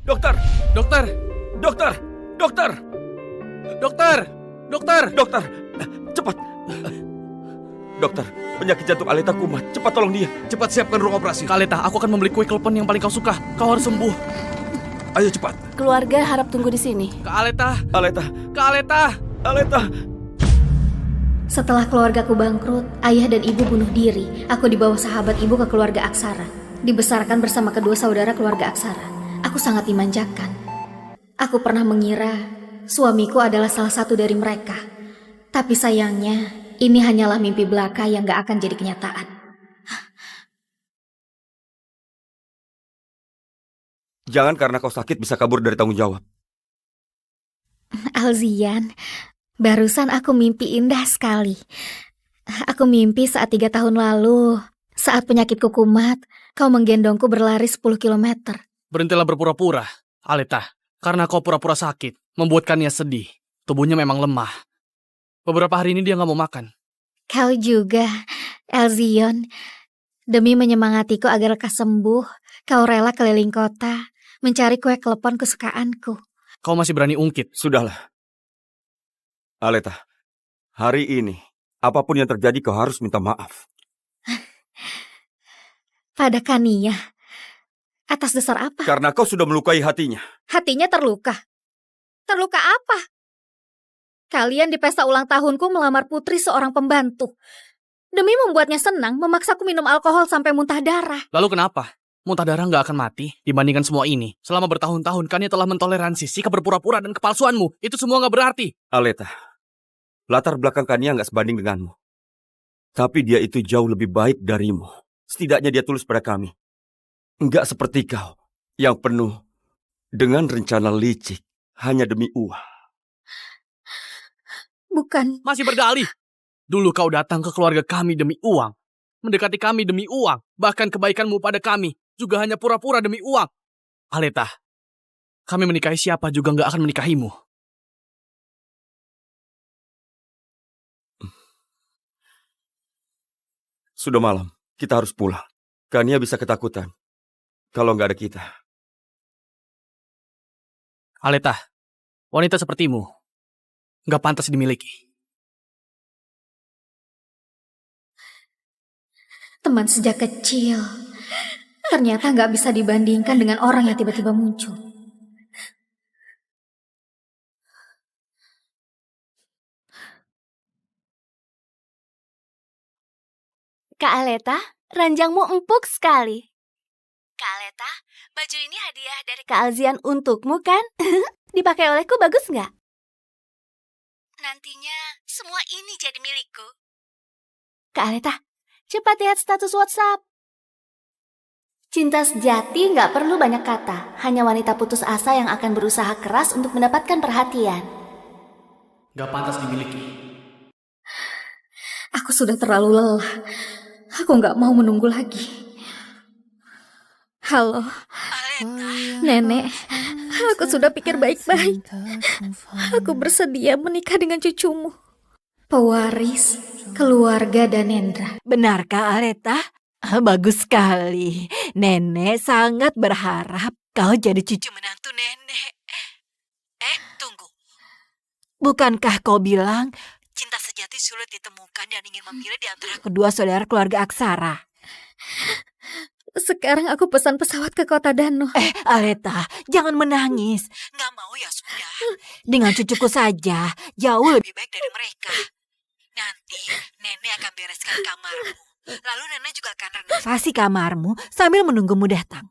Dokter! Dokter! Dokter! Dokter! Dokter! Dokter! Dokter! Cepat! Dokter, penyakit jantung Aleta kumat. Cepat tolong dia. Cepat siapkan ruang operasi. Kak Aleta, aku akan membeli kue klepon yang paling kau suka. Kau harus sembuh. Ayo cepat. Keluarga harap tunggu di sini. Kak Aleta! Aleta! Kak Aleta! Aleta! Setelah keluargaku bangkrut, ayah dan ibu bunuh diri. Aku dibawa sahabat ibu ke keluarga Aksara. Dibesarkan bersama kedua saudara keluarga Aksara. Aku sangat dimanjakan. Aku pernah mengira suamiku adalah salah satu dari mereka. Tapi sayangnya, ini hanyalah mimpi belaka yang gak akan jadi kenyataan. Jangan karena kau sakit bisa kabur dari tanggung jawab. Alzian, barusan aku mimpi indah sekali. Aku mimpi saat 3 tahun lalu, saat penyakitku kumat, kau menggendongku berlari 10 kilometer. Berhentilah berpura-pura, Aleta. Karena kau pura-pura sakit, membuatkannya sedih. Tubuhnya memang lemah. Beberapa hari ini dia gak mau makan. Kau juga, Alzion. Demi menyemangatiku agar lekas sembuh, kau rela keliling kota, mencari kue klepon kesukaanku. Kau masih berani ungkit. Sudahlah. Aleta, hari ini, apapun yang terjadi kau harus minta maaf. Pada Kania. Atas dasar apa? Karena kau sudah melukai hatinya. Hatinya terluka. Terluka apa? Kalian di pesta ulang tahunku melamar putri seorang pembantu. Demi membuatnya senang, memaksaku minum alkohol sampai muntah darah. Lalu kenapa? Muntah darah gak akan mati dibandingkan semua ini. Selama bertahun-tahun Kania telah mentoleransi sikap berpura-pura dan kepalsuanmu. Itu semua gak berarti. Aleta, latar belakang Kania gak sebanding denganmu. Tapi dia itu jauh lebih baik darimu. Setidaknya dia tulus pada kami. Enggak seperti kau, yang penuh dengan rencana licik hanya demi uang. Bukan. Masih berdalih. Dulu kau datang ke keluarga kami demi uang. Mendekati kami demi uang. Bahkan kebaikanmu pada kami juga hanya pura-pura demi uang. Aleta, kami menikahi siapa juga gak akan menikahimu. Sudah malam, kita harus pulang. Kania bisa ketakutan kalau nggak ada kita. Aleta, wanita sepertimu gak pantas dimiliki. Teman sejak kecil. Ternyata gak bisa dibandingkan dengan orang yang tiba-tiba muncul. Kak Aleta, ranjangmu empuk sekali. Kak Aleta, baju ini hadiah dari Kak Alzian untukmu kan? Dipakai olehku bagus nggak? Nantinya semua ini jadi milikku. Kak Aleta, cepat lihat status WhatsApp. Cinta sejati nggak perlu banyak kata. Hanya wanita putus asa yang akan berusaha keras untuk mendapatkan perhatian. Gak pantas dimiliki. Aku sudah terlalu lelah. Aku gak mau menunggu lagi. Halo, Nenek. Aku sudah pikir baik-baik. Aku bersedia menikah dengan cucumu. Pewaris keluarga Danendra. Benarkah, Aleta? Bagus sekali. Nenek sangat berharap kau jadi cucu menantu nenek. Tunggu. Bukankah kau bilang cinta sejati sulit ditemukan dan ingin memilih di antara kedua saudara keluarga Aksara? Sekarang aku pesan pesawat ke kota Dano. Aleta, jangan menangis. Nggak mau ya sudah. Dengan cucuku saja, jauh lebih baik dari mereka. Nanti nenek akan bereskan kamarmu. Lalu nenek juga akan renovasi kamarmu sambil menunggumu datang.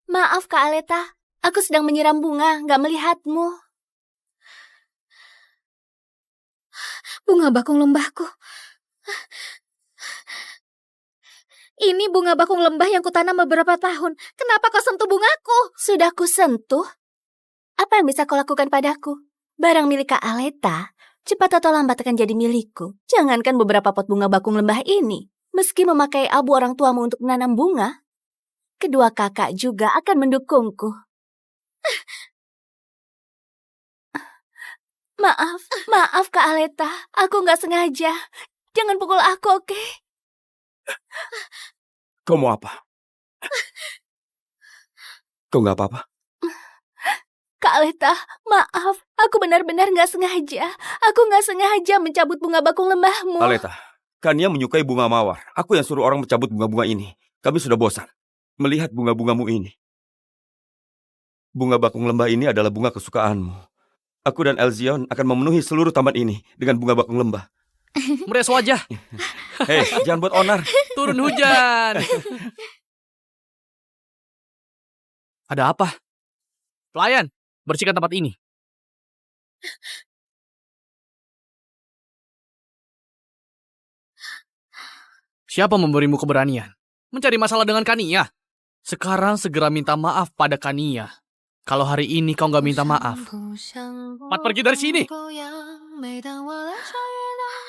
Maaf Kak Aleta, aku sedang menyiram bunga, nggak melihatmu. Bunga bakung lembahku. Ini bunga bakung lembah yang kutanam beberapa tahun. Kenapa kau sentuh bungaku? Sudah kusentuh. Apa yang bisa kau lakukan padaku? Barang milik Kak Aleta, cepat atau lambat akan jadi milikku. Jangankan beberapa pot bunga bakung lembah ini. Meski memakai abu orang tuamu untuk menanam bunga, kedua kakak juga akan mendukungku. Maaf Kak Aleta. Aku nggak sengaja. Jangan pukul aku, oke? Kau mau apa? Kau nggak apa-apa? Kak Aleta, maaf. Aku benar-benar nggak sengaja. Aku nggak sengaja mencabut bunga bakung lembahmu. Aleta, Kania menyukai bunga mawar. Aku yang suruh orang mencabut bunga-bunga ini. Kami sudah bosan melihat bunga-bungamu ini. Bunga bakung lembah ini adalah bunga kesukaanmu. Aku dan Elzion akan memenuhi seluruh taman ini dengan bunga bakung lembah. Meres wajah. Hei, jangan buat onar. Turun hujan. Ada apa? Pelayan, bersihkan tempat ini. Siapa memberimu keberanian? Mencari masalah dengan Kania? Sekarang segera minta maaf pada Kania. Kalau hari ini kau nggak minta maaf, cepat pergi dari sini.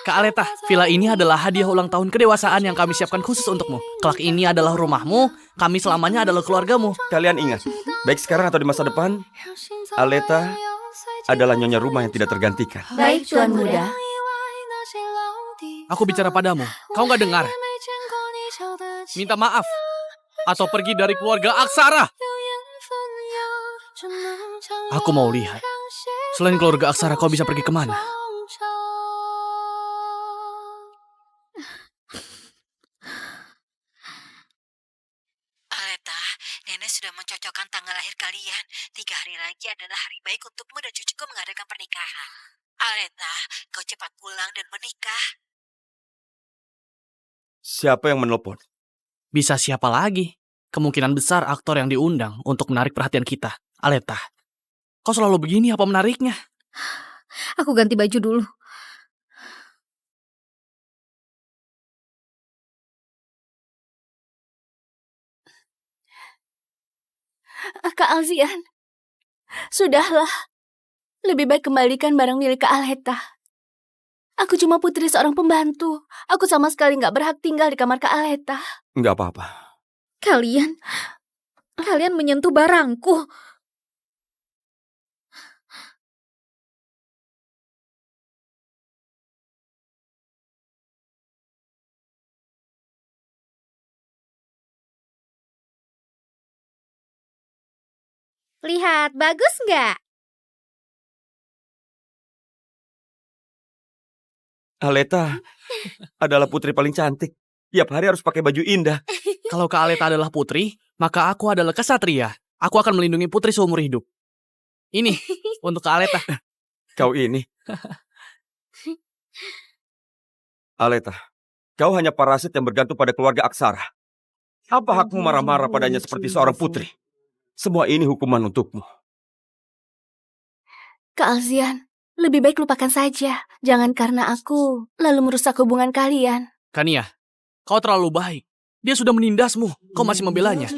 Kak Aleta, villa ini adalah hadiah ulang tahun kedewasaan yang kami siapkan khusus untukmu. Kelak ini adalah rumahmu, kami selamanya adalah keluargamu. Kalian ingat, baik sekarang atau di masa depan, Aleta adalah nyonya rumah yang tidak tergantikan. Baik, Tuan Muda. Aku bicara padamu, kau nggak dengar? Minta maaf, atau pergi dari keluarga Aksara. Aku mau lihat, selain keluarga Aksara kau bisa pergi kemana? Aleta, Nenek sudah mencocokkan tanggal lahir kalian. 3 hari lagi adalah hari baik untukmu dan cucuku mengadakan pernikahan. Aleta, kau cepat pulang dan menikah. Siapa yang menelpon? Bisa siapa lagi? Kemungkinan besar aktor yang diundang untuk menarik perhatian kita. Aleta, kau selalu begini apa menariknya? Aku ganti baju dulu. Kak Alzian, sudahlah. Lebih baik kembalikan barang milik Kak Aleta. Aku cuma putri seorang pembantu. Aku sama sekali nggak berhak tinggal di kamar Kak Aleta. Nggak apa-apa. Kalian menyentuh barangku. Lihat, bagus nggak? Aleta adalah putri paling cantik. Tiap hari harus pakai baju indah. Kalau Kak Aleta adalah putri, maka aku adalah kesatria. Aku akan melindungi putri seumur hidup. Ini untuk Kak Aleta. Kau ini. Aleta, kau hanya parasit yang bergantung pada keluarga Aksara. Apa hakmu marah-marah padanya seperti seorang putri? Semua ini hukuman untukmu. Kak Alzian, lebih baik lupakan saja. Jangan karena aku lalu merusak hubungan kalian. Kania, kau terlalu baik. Dia sudah menindasmu. Kau masih membelanya.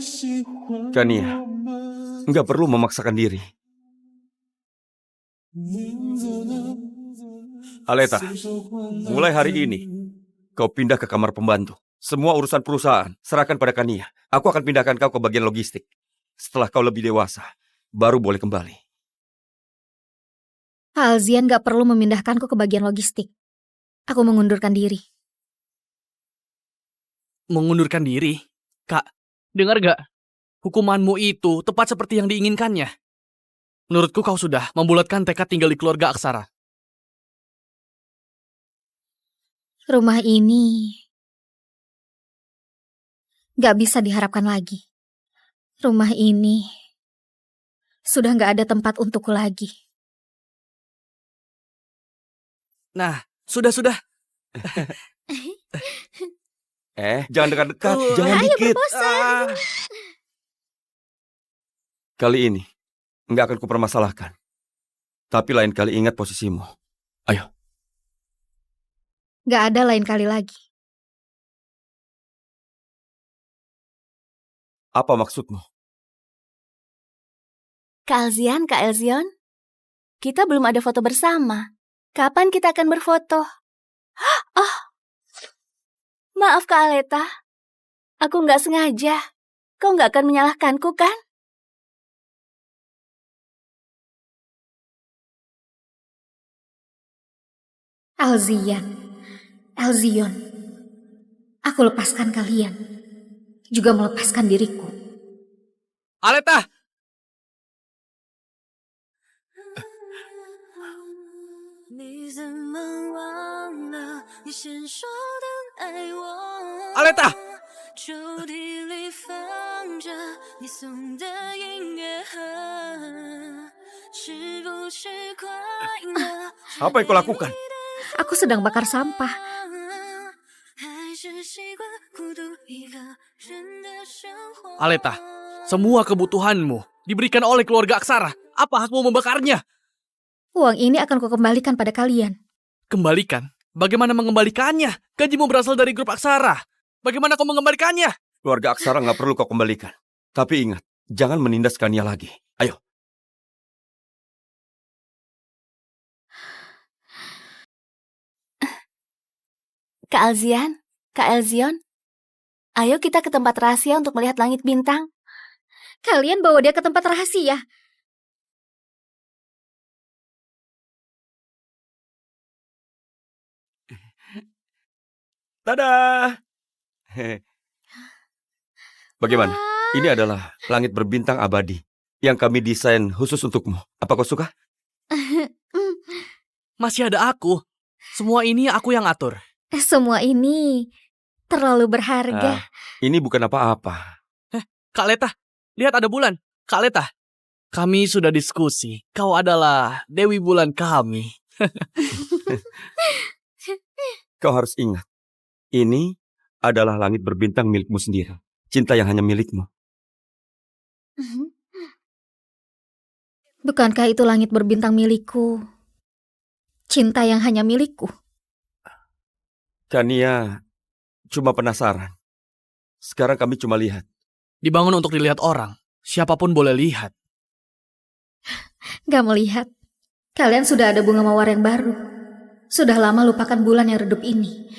Kania, nggak perlu memaksakan diri. Aleta, mulai hari ini, kau pindah ke kamar pembantu. Semua urusan perusahaan, serahkan pada Kania. Aku akan pindahkan kau ke bagian logistik. Setelah kau lebih dewasa, baru boleh kembali. Alzian gak perlu memindahkanku ke bagian logistik. Aku mengundurkan diri. Mengundurkan diri? Kak, dengar gak? Hukumanmu itu tepat seperti yang diinginkannya. Menurutku kau sudah membulatkan tekad tinggal di keluarga Aksara. Rumah ini gak bisa diharapkan lagi. Rumah ini sudah gak ada tempat untukku lagi. Nah, sudah. Jangan dekat-dekat, jangan ayo dikit. berbosan. Kali ini, nggak akan kupermasalahkan. Tapi lain kali ingat posisimu. Ayo. Gak ada lain kali lagi. Apa maksudmu? Kak Elzion, kita belum ada foto bersama. Kapan kita akan berfoto? Oh, maaf Kak Aleta. Aku nggak sengaja. Kau nggak akan menyalahkanku kan? Alzian, Elzion, aku lepaskan kalian, juga melepaskan diriku. Aleta! Aleta! Apa yang kau lakukan? Aku sedang bakar sampah. Aleta, semua kebutuhanmu diberikan oleh keluarga Aksara. Apa hakmu membakarnya? Uang ini akan kukembalikan pada kalian. Kembalikan? Bagaimana mengembalikannya? Gajimu berasal dari grup Aksara. Bagaimana kau mengembalikannya? Keluarga Aksara nggak perlu kau kembalikan. Tapi ingat, jangan menindas Kania lagi. Ayo. Kak Alzian, Kak Elzion, ayo kita ke tempat rahasia untuk melihat langit bintang. Kalian bawa dia ke tempat rahasia. Tada! Bagaimana? Ini adalah langit berbintang abadi yang kami desain khusus untukmu. Apa kau suka? Masih ada aku. Semua ini aku yang atur. Semua ini terlalu berharga. Ini bukan apa-apa. Kak Leta, lihat ada bulan. Kak Leta, kami sudah diskusi. Kau adalah Dewi Bulan kami. Kau harus ingat, ini adalah langit berbintang milikmu sendiri. Cinta yang hanya milikmu. Bukankah itu langit berbintang milikku? Cinta yang hanya milikku. Kania cuma penasaran. Sekarang kami cuma lihat. Dibangun untuk dilihat orang. Siapapun boleh lihat. Gak melihat. Kalian sudah ada bunga mawar yang baru. Sudah lama lupakan bulan yang redup ini.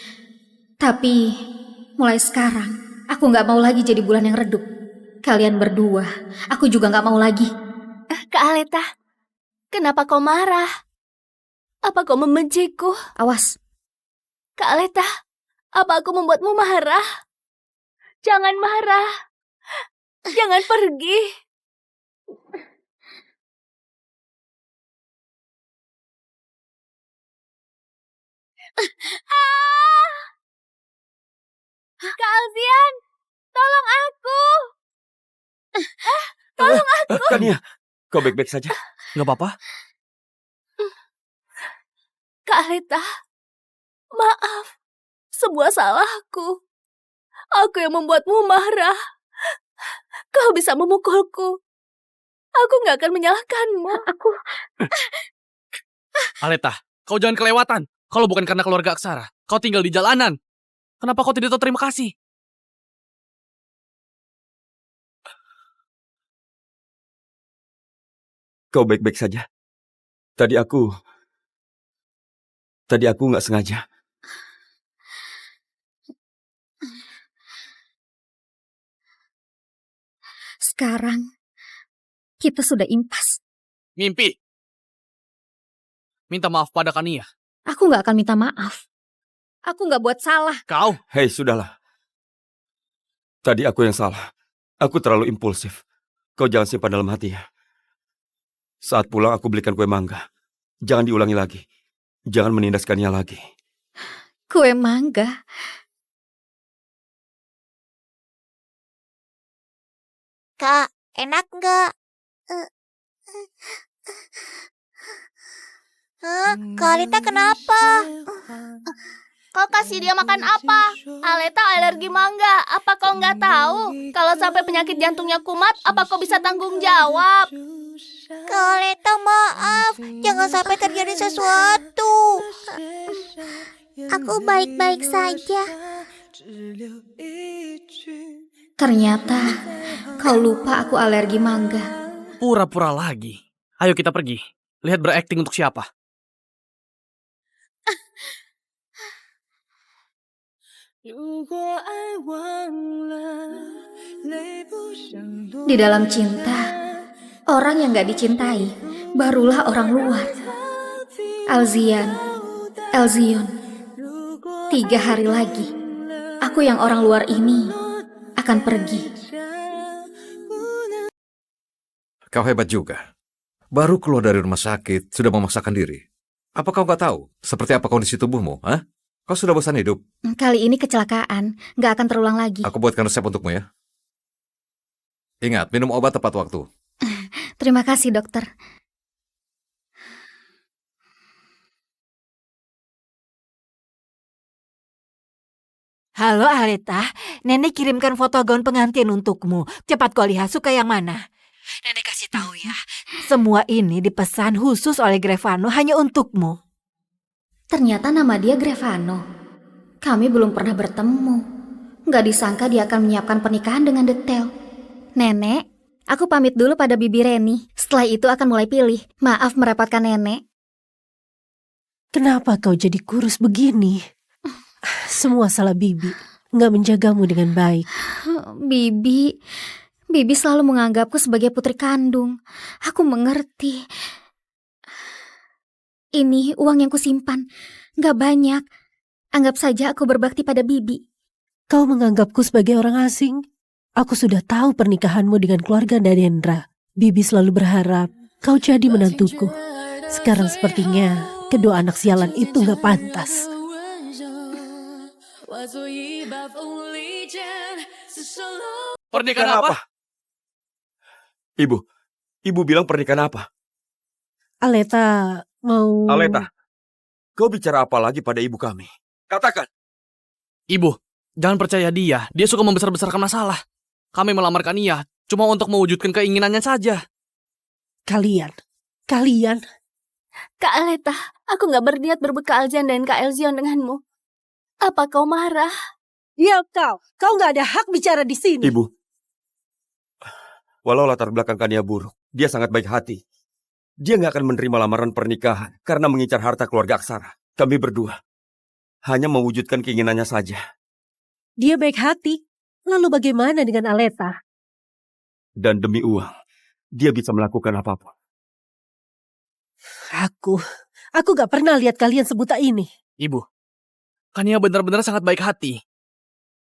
Tapi mulai sekarang aku gak mau lagi jadi bulan yang redup. Kalian berdua, aku juga gak mau lagi. Kak Aleta, kenapa kau marah? Apa kau membenciku? Awas. Kak Aleta, apa aku membuatmu marah? Jangan marah. Jangan pergi. Kak Alzian, tolong aku. Tolong aku. Kania, kau baik-baik saja? Gak apa-apa? Kak Aleta, maaf. Sebuah salahku. Aku yang membuatmu marah. Kau bisa memukulku. Aku gak akan menyalahkanmu. Aleta, kau jangan kelewatan. Kalau bukan karena keluarga Aksara, kau tinggal di jalanan. Kenapa kau tidak tahu terima kasih? Kau baik-baik saja? Tadi aku nggak sengaja. Sekarang kita sudah impas. Mimpi. Minta maaf pada Kania. Aku gak akan minta maaf. Aku gak buat salah. Kau, Hei, sudahlah. Tadi aku yang salah. Aku terlalu impulsif. Kau jangan simpan dalam hati ya. Saat pulang aku belikan kue mangga. Jangan diulangi lagi. Jangan menindas Kania lagi. Kue mangga. Kak, enak nggak? Kak Alita kenapa? Kau kasih dia makan apa? Aleta alergi mangga. Apa kau nggak tahu? Kalau sampai penyakit jantungnya kumat, apa kau bisa tanggung jawab? Kak Alita maaf, jangan sampai terjadi sesuatu. Aku baik-baik saja. Ternyata kau lupa aku alergi mangga. pura-pura lagi. Ayo kita pergi. Lihat berakting untuk siapa. Di dalam cinta, orang yang gak dicintai barulah orang luar. Alzian, Elzion, 3 hari lagi, aku yang orang luar ini akan pergi. Kau hebat juga. Baru keluar dari rumah sakit, sudah memaksakan diri. Apa kau nggak tahu seperti apa kondisi tubuhmu? Hah? Kau sudah bosan hidup? Kali ini kecelakaan, nggak akan terulang lagi. Aku buatkan resep untukmu ya. Ingat, minum obat tepat waktu. Terima kasih, dokter. Halo Aleta, Nenek kirimkan foto gaun pengantin untukmu. Cepat kau lihat suka yang mana. Nenek kasih tahu ya, semua ini dipesan khusus oleh Grevano hanya untukmu. Ternyata nama dia Grevano. Kami belum pernah bertemu. Nggak disangka dia akan menyiapkan pernikahan dengan detail. Nenek, aku pamit dulu pada Bibi Reni. Setelah itu akan mulai pilih. Maaf merepotkan Nenek. Kenapa kau jadi kurus begini? Semua salah Bibi. Nggak menjagamu dengan baik. Bibi selalu menganggapku sebagai putri kandung. Aku mengerti. Ini uang yang kusimpan. Nggak banyak. Anggap saja aku berbakti pada Bibi. Kau menganggapku sebagai orang asing. Aku sudah tahu pernikahanmu dengan keluarga Narendra. Bibi selalu berharap kau jadi menantuku. Sekarang sepertinya kedua anak sialan itu nggak pantas. Pernikahan apa? Ibu bilang pernikahan apa? Aleta mau... Aleta, kau bicara apa lagi pada ibu kami? Katakan. Ibu, jangan percaya dia. Dia suka membesar-besarkan masalah. Kami melamarkan ia cuma untuk mewujudkan keinginannya saja. Kalian. Kak Aleta, aku nggak berniat berbekal Aljan dan Kak Elzion denganmu. Apa kau marah? Ya kau nggak ada hak bicara di sini. Ibu, walau latar belakang Kania buruk, dia sangat baik hati. Dia nggak akan menerima lamaran pernikahan karena mengincar harta keluarga Aksara. Kami berdua hanya mewujudkan keinginannya saja. Dia baik hati. Lalu bagaimana dengan Aleta? Dan demi uang, dia bisa melakukan apapun. Aku gak pernah lihat kalian sebuta ini. Ibu, Kania benar-benar sangat baik hati.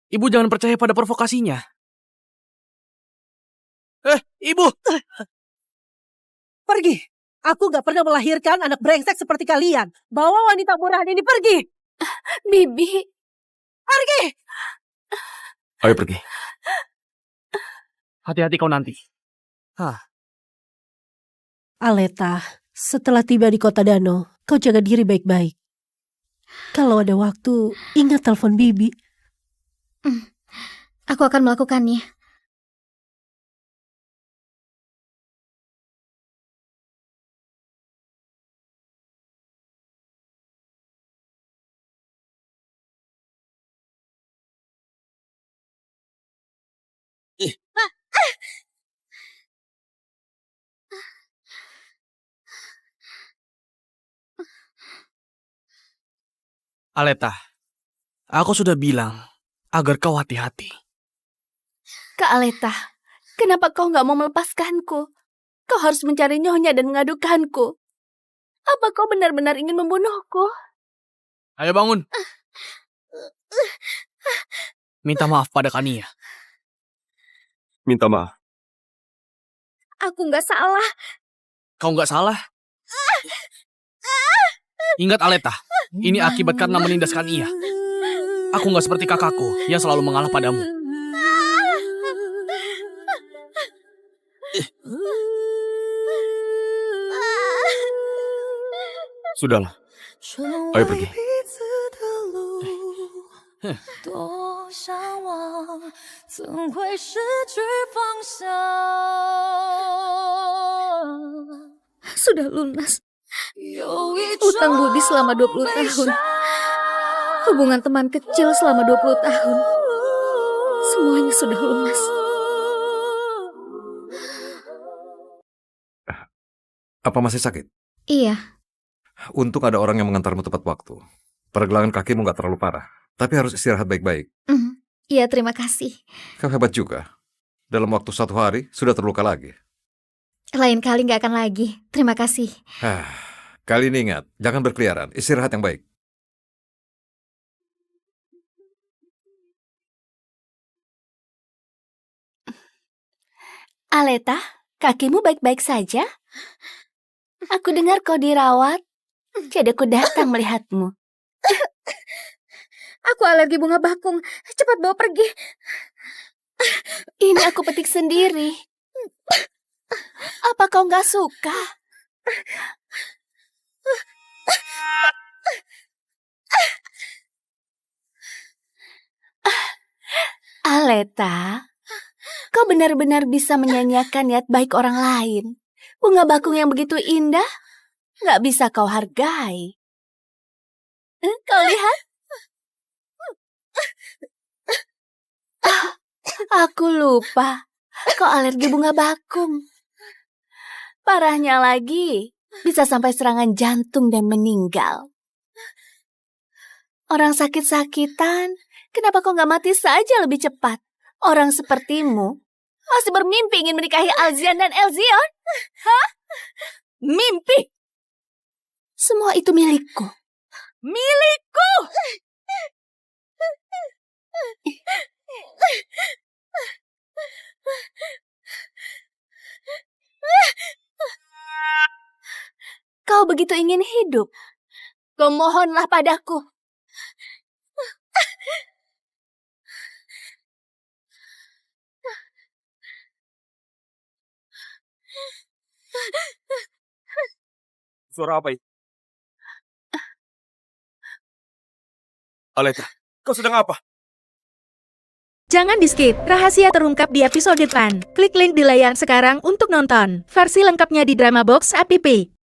Ibu jangan percaya pada provokasinya. Ibu! Pergi. Aku gak pernah melahirkan anak brengsek seperti kalian. Bawa wanita murahan ini pergi. Bibi. Pergi. Ayo pergi. Hati-hati kau nanti. Aleta, setelah tiba di kota Dano, kau jaga diri baik-baik. Kalau ada waktu, ingat telepon Bibi. Aku akan melakukannya. Aleta, aku sudah bilang agar kau hati-hati. Kak Aleta, kenapa kau nggak mau melepaskanku? Kau harus mencari nyonya dan mengadukanku. Apa kau benar-benar ingin membunuhku? Ayo bangun. Minta maaf pada Kania. Minta maaf. Aku nggak salah. Kau nggak salah. Ingat Aleta, ini akibat karena menindaskan ia. Aku nggak seperti kakakku yang selalu mengalah padamu. Sudahlah. Ayo pergi. Sudah lunas. Utang budi selama 20 tahun. Hubungan teman kecil selama 20 tahun. Semuanya sudah lunas. Apa masih sakit? Iya. Untung ada orang yang mengantarmu tepat waktu. Pergelangan kakimu nggak terlalu parah. Tapi harus istirahat baik-baik. Iya, terima kasih. Kau hebat juga. Dalam waktu 1 hari, sudah terluka lagi. Lain kali nggak akan lagi. Terima kasih. Kali ini ingat, jangan berkeliaran. Istirahat yang baik. Aleta, kakimu baik-baik saja? Aku dengar kau dirawat, jadi aku datang melihatmu. Aku alergi bunga bakung. Cepat bawa pergi. Ini aku petik sendiri. Apa kau nggak suka? Aleta, kau benar-benar bisa menyanyiakan niat baik orang lain. Bunga bakung yang begitu indah, nggak bisa kau hargai. Kau lihat? Aku lupa, kau alergi bunga bakung. Parahnya lagi, bisa sampai serangan jantung dan meninggal. Orang sakit-sakitan, kenapa kau nggak mati saja lebih cepat? Orang sepertimu masih bermimpi ingin menikahi Alzian dan Elzion? Hah? Mimpi? Semua itu milikku. Milikku! Kau begitu ingin hidup. Kau mohonlah padaku. Suara apa itu? Aleta, kau sedang apa? Jangan di-skip, rahasia terungkap di episode depan. Klik link di layar sekarang untuk nonton. Versi lengkapnya di Drama Box app.